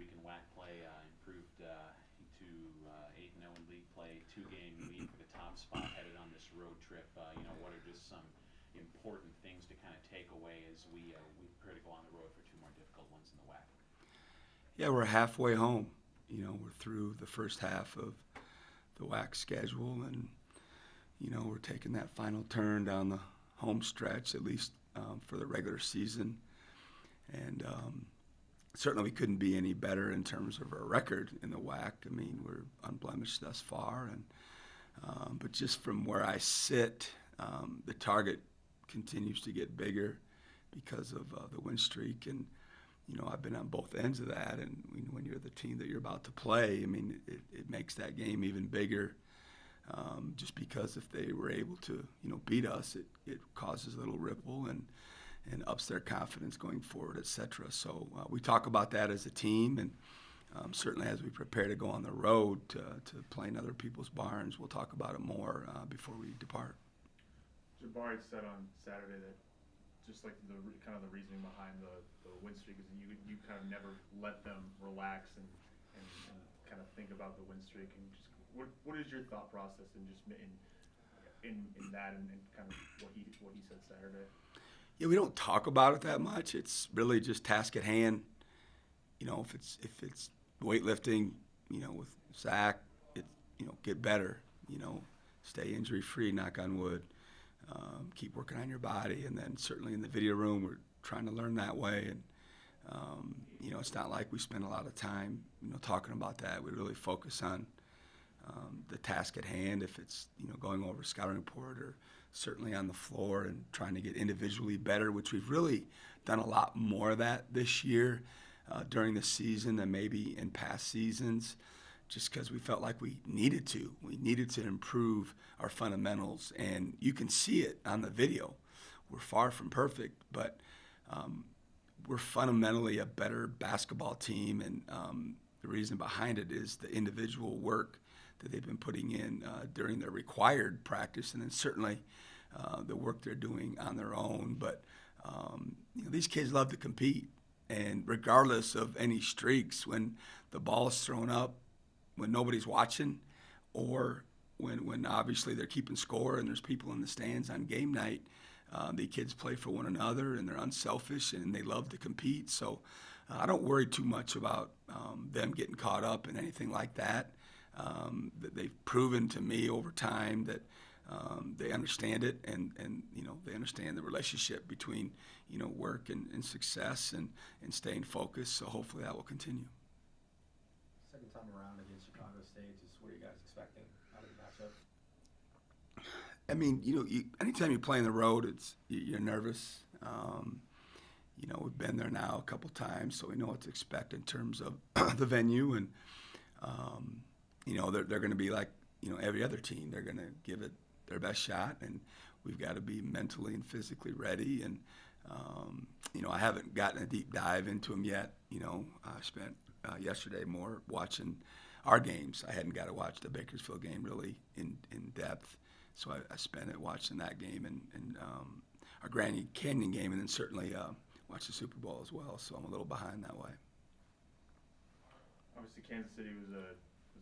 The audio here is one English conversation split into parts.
week in WAC play, improved to 8-0 in league play, two-game lead for the top spot headed on this road trip. What are just some important things to kind of take away as we prepare to go on the road for two more difficult ones in the WAC? Yeah, we're halfway home. We're through the first half of the WAC schedule, and we're taking that final turn down the home stretch, at least for the regular season. And certainly we couldn't be any better in terms of our record in the WAC. I mean, we're unblemished thus far, and but just from where I sit, the target continues to get bigger because of the win streak. And I've been on both ends of that, and when you're the team that you're about to play, I mean, it makes that game even bigger. Just because if they were able to, beat us, it causes a little ripple and ups their confidence going forward, et cetera. So we talk about that as a team, and certainly as we prepare to go on the road to play in other people's barns, we'll talk about it more before we depart. Jabari said on Saturday that just like the reasoning behind the win streak is you kind of never let them relax and kind of think about the win streak. And just what is your thought process in just in that and kind of what he said Saturday? Yeah, we don't talk about it that much. It's really just task at hand. If it's weightlifting, with Zach, get better. Stay injury free. Knock on wood. Keep working on your body, and then certainly in the video room, we're trying to learn that way. And it's not like we spend a lot of time, talking about that. We really focus on the task at hand. If it's going over scouting report or certainly on the floor and trying to get individually better, which we've really done a lot more of that this year during the season than maybe in past seasons, just because we felt like we needed to. We needed to improve our fundamentals, and you can see it on the video. We're far from perfect, but we're fundamentally a better basketball team, and the reason behind it is the individual work that they've been putting in during their required practice, and then certainly the work they're doing on their own. But these kids love to compete, and regardless of any streaks, when the ball is thrown up, when nobody's watching, or when obviously they're keeping score and there's people in the stands on game night, the kids play for one another, and they're unselfish, and they love to compete. So I don't worry too much about them getting caught up in anything like that. That they've proven to me over time that they understand it, and they understand the relationship between work and success and staying focused. So hopefully that will continue. Second time around against Chicago State, just what are you guys expecting out of the matchup? I mean, anytime you play on the road, you're nervous. We've been there now a couple times, so we know what to expect in terms of the venue, and they're going to be like every other team. They're going to give it their best shot, and we've got to be mentally and physically ready. And I haven't gotten a deep dive into them yet. I spent yesterday more watching our games. I hadn't got to watch the Bakersfield game really in depth, so I spent it watching that game and our Grand Canyon game, and then certainly watch the Super Bowl as well. So I'm a little behind that way. Obviously, Kansas City was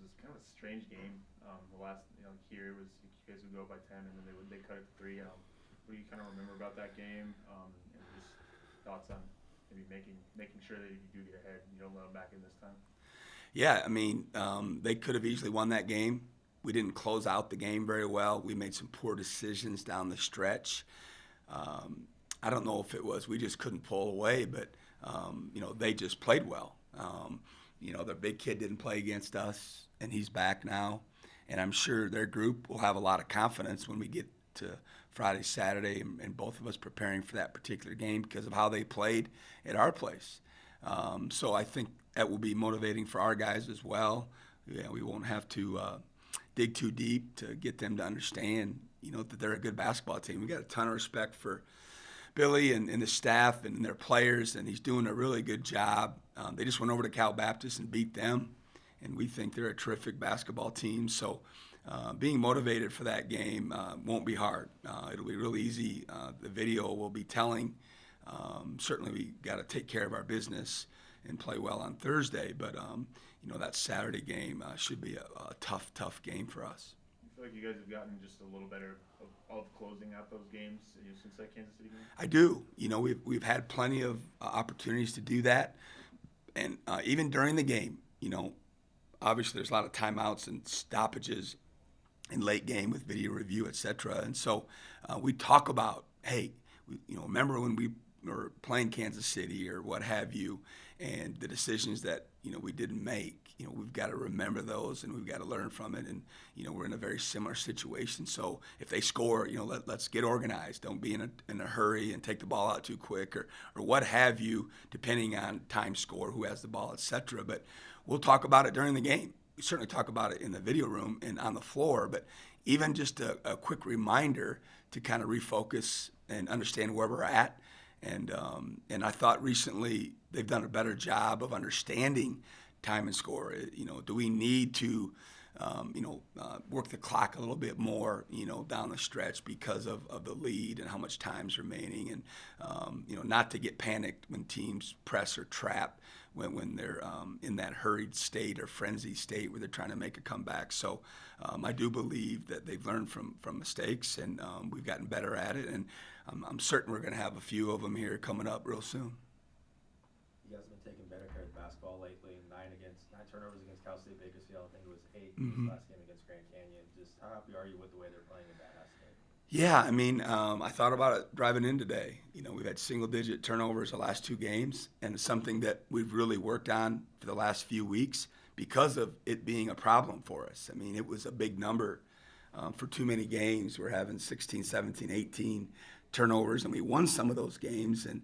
this kind of a strange game. The last here was you guys would go by 10, and then they cut it to 3. What do you kind of remember about that game? And just thoughts on maybe making sure that if you do get ahead, you don't let them back in this time. Yeah, I mean, they could have easily won that game. We didn't close out the game very well. We made some poor decisions down the stretch. I don't know if it was we just couldn't pull away, but they just played well. The big kid didn't play against us, and he's back now. And I'm sure their group will have a lot of confidence when we get to Friday, Saturday, and both of us preparing for that particular game because of how they played at our place. So I think that will be motivating for our guys as well. Yeah, we won't have to dig too deep to get them to understand, that they're a good basketball team. We got a ton of respect for Billy and the staff and their players, and he's doing a really good job. They just went over to Cal Baptist and beat them, and we think they're a terrific basketball team. So being motivated for that game won't be hard. It'll be real easy. The video will be telling. Certainly we got to take care of our business and play well on Thursday. But you know, that Saturday game should be a tough game for us. I feel like you guys have gotten just a little better of closing out those games since that Kansas City game. I do. You know, we've had plenty of opportunities to do that, and even during the game, you know, obviously there's a lot of timeouts and stoppages in late game with video review, et cetera. And so we talk about, hey, you know, remember when we were playing Kansas City or what have you, and the decisions that, you know, we didn't make. You know, we've got to remember those, and we've got to learn from it. And you know, we're in a very similar situation. So if they score, you know, let's get organized. Don't be in a hurry and take the ball out too quick, or what have you, depending on time score, who has the ball, et cetera. But we'll talk about it during the game. We certainly talk about it in the video room and on the floor. But even just a quick reminder to kind of refocus and understand where we're at. And I thought recently they've done a better job of understanding time and score. You know, do we need to, work the clock a little bit more, you know, down the stretch because of the lead and how much time's remaining, and you know, not to get panicked when teams press or trap when they're in that hurried state or frenzy state where they're trying to make a comeback. So I do believe that they've learned from mistakes, and we've gotten better at it, and I'm certain we're going to have a few of them here coming up real soon. You guys have been taking better care of the basketball lately. 9 turnovers against Cal State Bakersfield. I think it was 8 Mm-hmm. last game against Grand Canyon. Just how happy are you with the way they're playing in that aspect? Yeah, I mean, I thought about it driving in today. You know, we've had single-digit turnovers the last 2 games, and it's something that we've really worked on for the last few weeks because of it being a problem for us. I mean, it was a big number for too many games. We're having 16, 17, 18 turnovers, and we won some of those games, and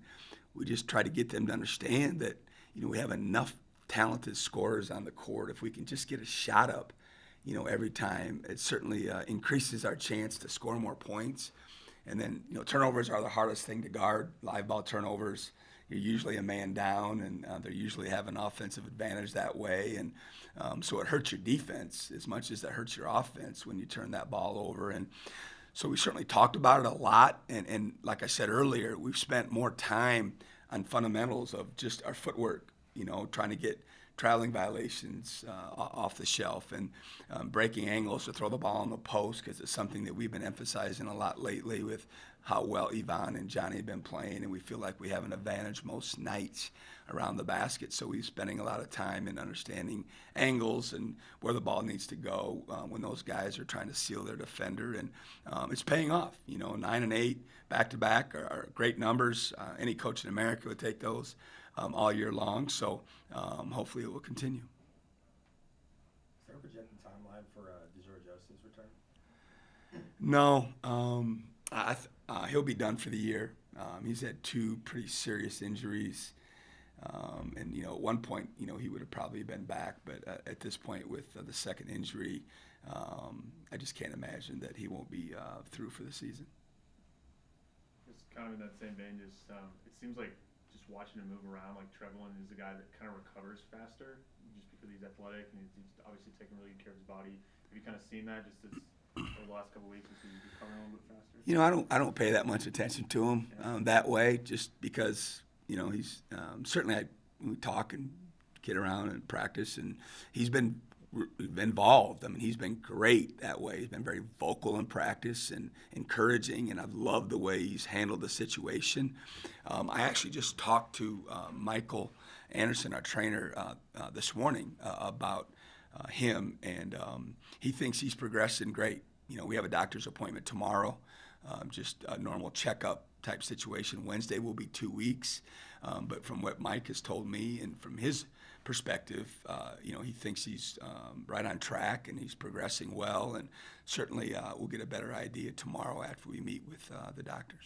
we just try to get them to understand that, you know, we have enough talented scorers on the court. If we can just get a shot up, you know, every time, it certainly increases our chance to score more points. And then, you know, turnovers are the hardest thing to guard. Live ball turnovers, you're usually a man down, and they usually have an offensive advantage that way. And so it hurts your defense as much as it hurts your offense when you turn that ball over. And so we certainly talked about it a lot. And like I said earlier, we've spent more time on fundamentals of just our footwork, you know, trying to get traveling violations off the shelf, and breaking angles to throw the ball on the post, because it's something that we've been emphasizing a lot lately with how well Yvonne and Johnny have been playing, and we feel like we have an advantage most nights around the basket. So we're spending a lot of time in understanding angles and where the ball needs to go when those guys are trying to seal their defender, and it's paying off. You know, 9 and 8 back-to-back are great numbers. Any coach in America would take those all year long, so hopefully it will continue. Is there a projected timeline for DeJour Joseph's return? No, he'll be done for the year. He's had 2 pretty serious injuries, and you know, at one point, you know, he would have probably been back, but at this point, with the second injury, I just can't imagine that he won't be through for the season. It's kind of in that same vein. Just it seems like just watching him move around, like Trevelyan is a guy that kind of recovers faster, just because he's athletic and he's obviously taking really good care of his body. Have you kind of seen that just over the last couple of weeks? Is he recovering a little bit faster? You know, I don't pay that much attention to him that way, just because, you know, he's certainly we talk and get around and practice, and he's been involved. I mean, he's been great that way. He's been very vocal in practice and encouraging, and I've loved the way he's handled the situation. I actually just talked to Michael Anderson, our trainer, this morning about him, and he thinks he's progressing great. You know, we have a doctor's appointment tomorrow, just a normal checkup type situation. Wednesday will be 2 weeks, but from what Mike has told me and from his perspective, you know, he thinks he's right on track and he's progressing well, and certainly we'll get a better idea tomorrow after we meet with the doctors.